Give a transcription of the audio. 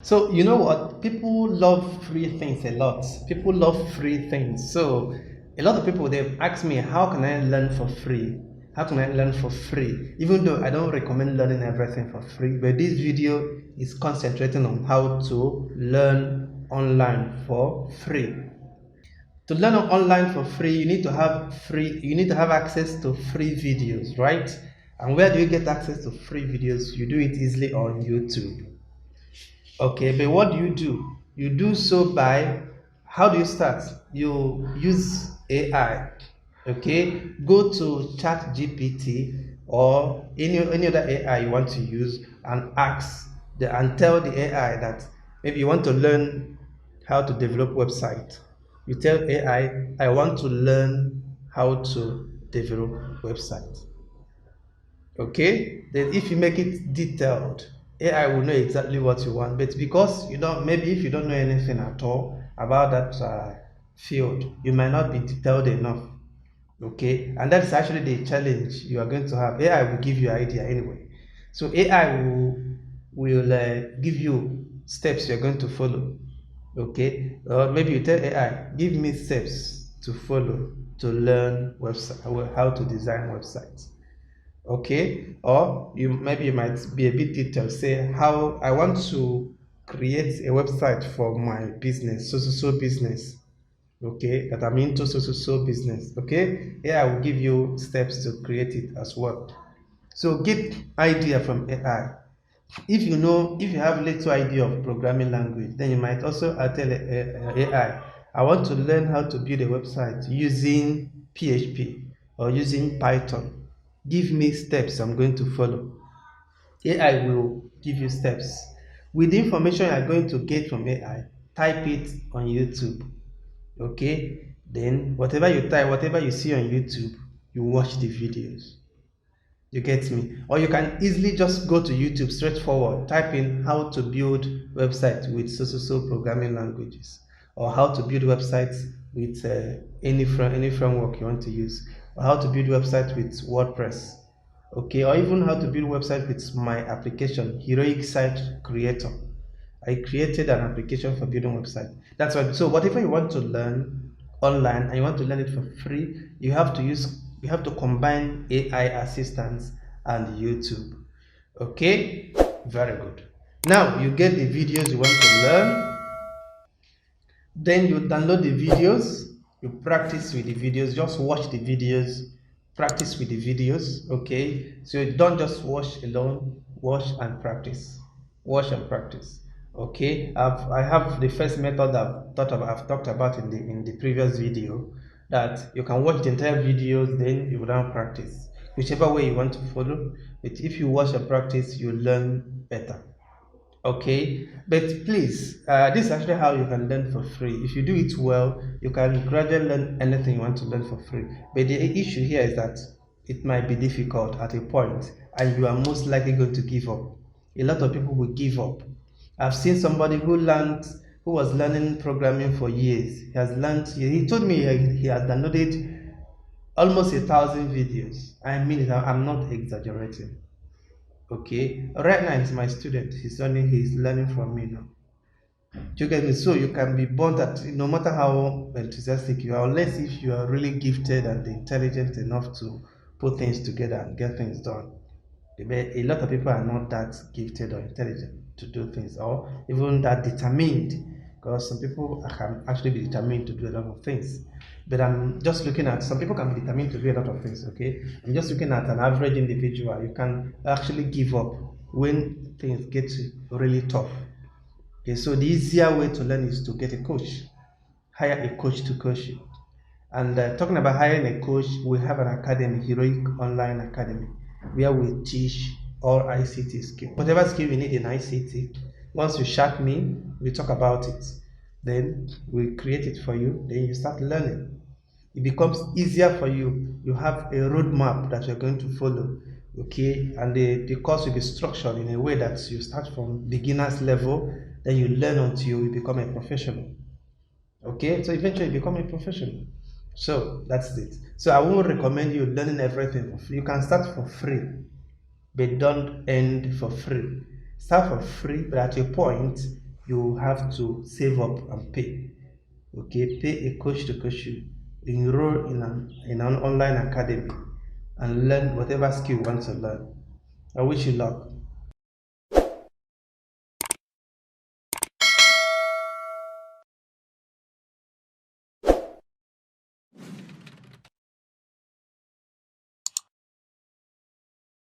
So you know what? People love free things a lot. People love free things. So a lot of people they've asked me, how can I learn for free? How can I learn for free? Even though I don't recommend learning everything for free, but this video is concentrating on how to learn online for free. To learn online for free, you need to have access to free videos, right? And where do you get access to free videos? You do it easily on YouTube. Okay, but what do? You do so by, how do you start? You use AI. Okay, go to ChatGPT or any other AI you want to use and tell the AI that maybe you want to learn how to develop website. You tell I want to learn how to develop website. Okay, then if you make it detailed, AI will know exactly what you want. But because you don't, maybe if you don't know anything at all about that field, you might not be detailed enough. Okay, and that's actually the challenge you are going to have. AI will give you idea anyway. So AI will give you steps you're going to follow. Okay, or maybe you tell AI, give me steps to follow to learn website, how to design websites. Okay, or you might be a bit detailed, say how I want to create a website for my business, so business. Okay, that I'm into so business. Okay, yeah, I will give you steps to create it as well. So get idea from AI. If you have little idea of programming language, then you might also tell AI, I want to learn how to build a website using PHP or using Python. Give me steps I'm going to follow. AI will give you steps. With the information you are going to get from AI, type it on YouTube. Okay? Then whatever you type, whatever you see on YouTube, you watch the videos. You get me? Or you can easily just go to YouTube straightforward, type in how to build websites with so programming languages, or how to build websites with any framework you want to use, or how to build websites with WordPress, okay, or even how to build website with my application, Heroic Site Creator. I created an application for building website. That's what. So whatever you want to learn online and you want to learn it for free, you have to combine AI assistance and YouTube. Okay, very good. Now you get the videos you want to learn, then you download the videos, you practice with the videos, just watch the videos, practice with the videos. Okay, so you don't just watch alone, watch and practice, watch and practice. Okay, I have the first method I've talked about in the previous video, that you can watch the entire videos, then you will now practice whichever way you want to follow. But if you watch and practice, you learn better. Okay, but please, this is actually how you can learn for free. If you do it well, you can gradually learn anything you want to learn for free. But the issue here is that it might be difficult at a point and you are most likely going to give up. A lot of people will give up. I've seen somebody who was learning programming for years. He told me he has downloaded almost 1,000 videos. I mean it, I'm not exaggerating. Okay, right now he's my student. He's learning from me now. Do you get me? So you can be burnt at, no matter how enthusiastic you are, unless if you are really gifted and intelligent enough to put things together and get things done. A lot of people are not that gifted or intelligent to do things, or even that determined, because some people can actually be determined to do a lot of things. But I'm just looking at, some people can be determined to do a lot of things. Okay, I'm just looking at an average individual. You can actually give up when things get really tough. Okay, so the easier way to learn is to get a coach, hire a coach to coach you. And talking about hiring a coach, we have an academy, Heroic Online Academy, where we teach all ICT skills. Whatever skill you need in ICT, once you chat me, we talk about it. Then we create it for you. Then you start learning. It becomes easier for you. You have a roadmap that you're going to follow. Okay, and the course will be structured in a way that you start from beginner's level, then you learn until you become a professional. Okay, so eventually you become a professional. So that's it. So I won't recommend you learning everything for free. You can start for free, but don't end for free. Start for free, but at a point you have to save up and pay. Okay, pay a coach to coach you, enroll in an online academy, and learn whatever skill you want to learn. I wish you luck.